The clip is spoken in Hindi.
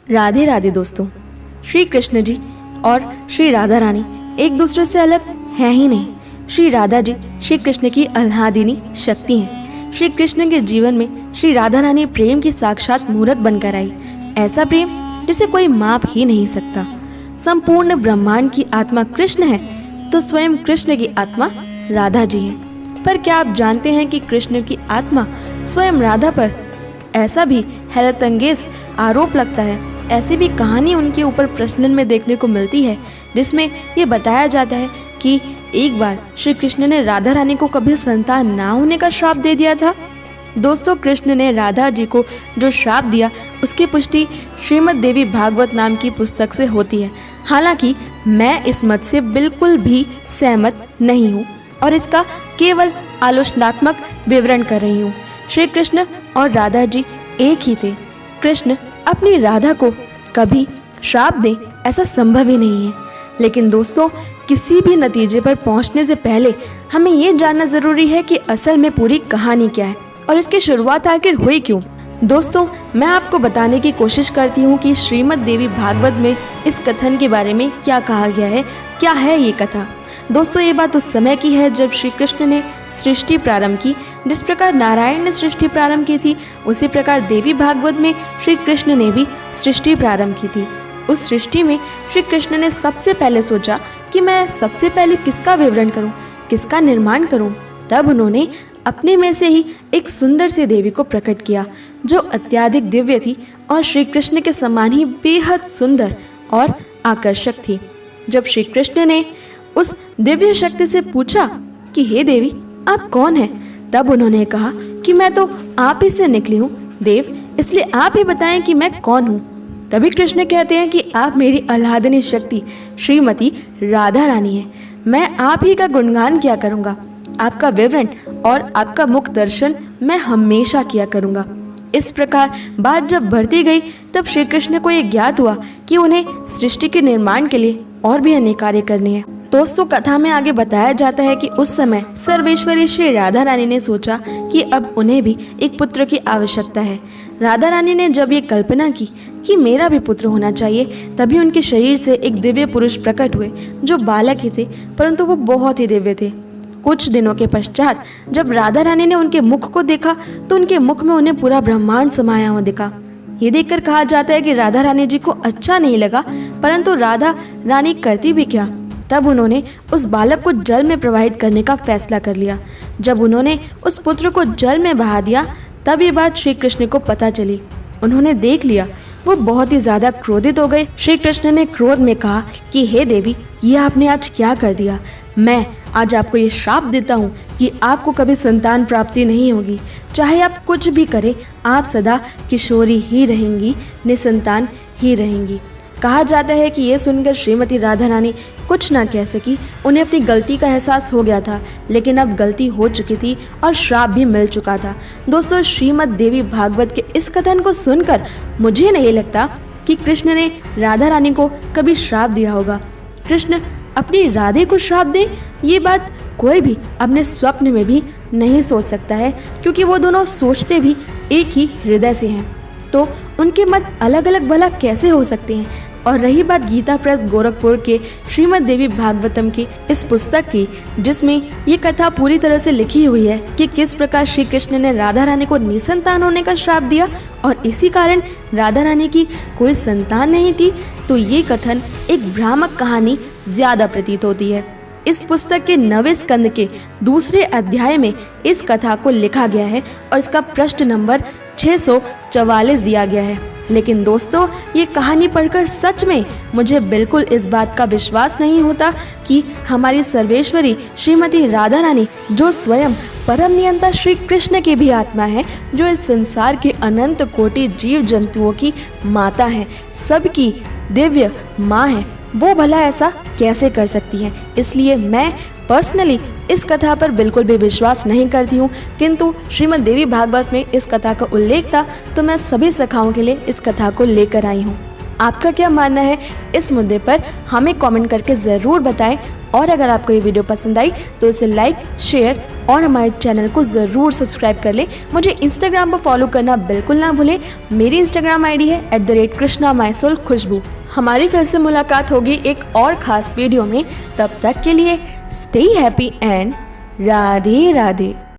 राधे राधे दोस्तों। श्री कृष्ण जी और श्री राधा रानी एक दूसरे से अलग हैं ही नहीं। श्री राधा जी श्री कृष्ण की आह्लादिनी शक्ति हैं। श्री कृष्ण के जीवन में श्री राधा रानी प्रेम की साक्षात मूर्त बनकर आई। ऐसा प्रेम जिसे कोई माप ही नहीं सकता। संपूर्ण ब्रह्मांड की आत्मा कृष्ण है तो स्वयं कृष्ण की आत्मा राधा जी है। पर क्या आप जानते हैं कि कृष्ण की आत्मा स्वयं राधा पर ऐसा भी हैरतअंगेज आरोप लगता है। ऐसी भी कहानी उनके ऊपर प्रश्नन में देखने को मिलती है, जिसमें ये बताया जाता है कि एक बार श्री कृष्ण ने राधा रानी को कभी संतान ना होने का श्राप दे दिया था। दोस्तों, कृष्ण ने राधा जी को जो श्राप दिया उसकी पुष्टि श्रीमद् देवी भागवत नाम की पुस्तक से होती है। हालांकि मैं इस मत से बिल्कुल भी सहमत नहीं हूँ और इसका केवल आलोचनात्मक विवरण कर रही हूँ। श्री कृष्ण और राधा जी एक ही थे। कृष्ण अपनी राधा को कभी श्राप दें ऐसा संभव ही नहीं है। लेकिन दोस्तों, किसी भी नतीजे पर पहुंचने से पहले हमें ये जानना जरूरी है कि असल में पूरी कहानी क्या है और इसकी शुरुआत आखिर हुई क्यों। दोस्तों, मैं आपको बताने की कोशिश करती हूँ कि श्रीमद् देवी भागवत में इस कथन के बारे में क्या कहा गया है, क्या है ये कथा। दोस्तों, ये बात उस समय की है जब श्री कृष्ण ने सृष्टि प्रारंभ की। जिस प्रकार नारायण ने सृष्टि प्रारंभ की थी, उसी प्रकार देवी भागवत में श्री कृष्ण ने भी सृष्टि प्रारंभ की थी। उस सृष्टि में श्री कृष्ण ने सबसे पहले सोचा कि मैं सबसे पहले किसका विवरण करूं, किसका निर्माण करूं। तब उन्होंने अपने में से ही एक सुंदर सी देवी को प्रकट किया जो अत्यधिक दिव्य थी और श्री कृष्ण के समान ही बेहद सुंदर और आकर्षक थी। जब श्री कृष्ण ने उस दिव्य शक्ति से पूछा कि हे देवी, आप कौन हैं, तब उन्होंने कहा कि मैं तो आप ही से निकली हूँ देव, इसलिए आप ही बताएं कि मैं कौन हूँ। तभी कृष्ण कहते हैं कि आप मेरी आह्लादिनी शक्ति श्रीमती राधा रानी हैं। मैं आप ही का गुणगान किया करूँगा, आपका विवरण और आपका मुख दर्शन मैं हमेशा किया करूँगा। इस प्रकार बात जब बढ़ती गई तब श्री कृष्ण को ये ज्ञात हुआ कि उन्हें सृष्टि के निर्माण के लिए और भी अनेक कार्य करने हैं। दोस्तों, कथा में आगे बताया जाता है कि उस समय सर्वेश्वरी श्री राधा रानी ने सोचा कि अब उन्हें भी एक पुत्र की आवश्यकता है। राधा रानी ने जब ये कल्पना की कि मेरा भी पुत्र होना चाहिए, तभी उनके शरीर से एक दिव्य पुरुष प्रकट हुए जो बालक ही थे, परंतु वो बहुत ही दिव्य थे। कुछ दिनों के पश्चात जब राधा रानी ने उनके मुख को देखा तो उनके मुख में उन्हें पूरा ब्रह्मांड समाया हुआ दिखा। ये देखकर कहा जाता है कि राधा रानी जी को अच्छा नहीं लगा, परंतु राधा रानी करती भी क्या। तब उन्होंने उस बालक को जल में प्रवाहित करने का फैसला कर लिया। जब उन्होंने उस पुत्र को जल में बहा दिया तब ये बात श्री कृष्ण को पता चली। उन्होंने देख लिया, वो बहुत ही ज्यादा क्रोधित हो गए। श्री कृष्ण ने क्रोध में कहा कि हे देवी, ये आपने आज क्या कर दिया। मैं आज आपको ये श्राप देता हूँ कि आपको कभी संतान प्राप्ति नहीं होगी। चाहे आप कुछ भी करें, आप सदा किशोरी ही रहेंगी, निसंतान ही रहेंगी। कहा जाता है कि यह सुनकर श्रीमती राधा रानी कुछ ना कह सकी। उन्हें अपनी गलती का एहसास हो गया था, लेकिन अब गलती हो चुकी थी और श्राप भी मिल चुका था। दोस्तों, श्रीमद् देवी भागवत के इस कथन को सुनकर मुझे नहीं लगता कि कृष्ण ने राधा रानी को कभी श्राप दिया होगा। कृष्ण अपनी राधे को श्राप दे, ये बात कोई भी अपने स्वप्न में भी नहीं सोच सकता है, क्योंकि वो दोनों सोचते भी एक ही हृदय से हैं। तो उनके मत अलग अलग भला कैसे हो सकते हैं। और रही बात गीता प्रेस गोरखपुर के श्रीमद् देवी भागवतम की इस पुस्तक की, जिसमें ये कथा पूरी तरह से लिखी हुई है कि किस प्रकार श्री कृष्ण ने राधा रानी को निसंतान होने का श्राप दिया और इसी कारण राधा रानी की कोई संतान नहीं थी, तो ये कथन एक भ्रामक कहानी ज्यादा प्रतीत होती है। इस पुस्तक के 9वें स्कंद के दूसरे अध्याय में इस कथा को लिखा गया है और इसका पृष्ठ नंबर 644 दिया गया है। लेकिन दोस्तों, ये कहानी पढ़कर सच में मुझे बिल्कुल इस बात का विश्वास नहीं होता कि हमारी सर्वेश्वरी श्रीमती राधा रानी, जो स्वयं परम नियंता श्री कृष्ण की भी आत्मा है, जो इस संसार के अनंत कोटि जीव जंतुओं की माता है, सबकी दिव्य माँ है, वो भला ऐसा कैसे कर सकती है। इसलिए मैं पर्सनली इस कथा पर बिल्कुल भी विश्वास नहीं करती हूँ, किंतु श्रीमद् देवी भागवत में इस कथा का उल्लेख था तो मैं सभी सखाओं के लिए इस कथा को लेकर आई हूँ। आपका क्या मानना है इस मुद्दे पर, हमें कमेंट करके ज़रूर बताएं। और अगर आपको ये वीडियो पसंद आई तो इसे लाइक, शेयर और हमारे चैनल को ज़रूर सब्सक्राइब कर लें। मुझे इंस्टाग्राम पर फॉलो करना बिल्कुल ना भूलें। मेरी इंस्टाग्राम आईडी है @KrishnaMySoulKhushbu। हमारी फिर से मुलाकात होगी एक और ख़ास वीडियो में। तब तक के लिए stay happy and Radhe Radhe.